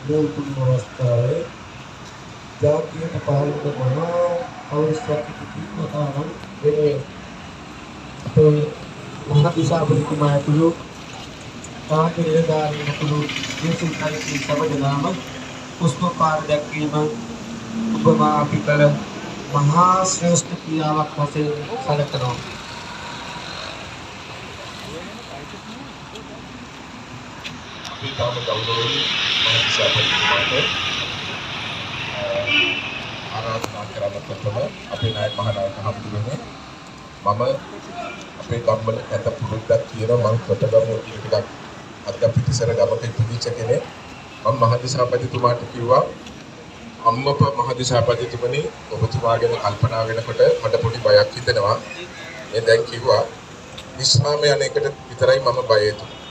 Milton Monastery, Jatiya Pahalika Maha, Awaswati Mataram, අපේ මහදිසාපතිතුමා ඇතුළු තාන්ති නිලධාරීන් ඇතුළු දේශික කල්පී සමදනාම පුෂ්පපාර දැක්වීම ඔබමා අපි කළ මහා ශ්‍රේෂ්ඨ ක්‍රියාවක් වශයෙන් සැලකනවා. අපි තාම ගෞරවනීය මහදිසාපතිතුමාට ආරාධනා කරන්න ප්‍රථම අපේ නායක මහානායක හම්බුනේ මම අපේ ගම්වල ඇත පුරුද්දක් තියෙනවා මම කොටගම ටිකක් අද පිටිසර ගමක ඉපදිච්ච කෙනෙක් මම මහදිසාපතිතුමාට කිව්වා අම්මප මහදිසාපතිතුමනි ඔබතුමා ගැන කල්පනා වෙනකොට මට පොඩි බයක් හිතෙනවා ඒ දැන් කිව්වා විශ්‍රාම යන එකට විතරයි මම බය හිතුනේ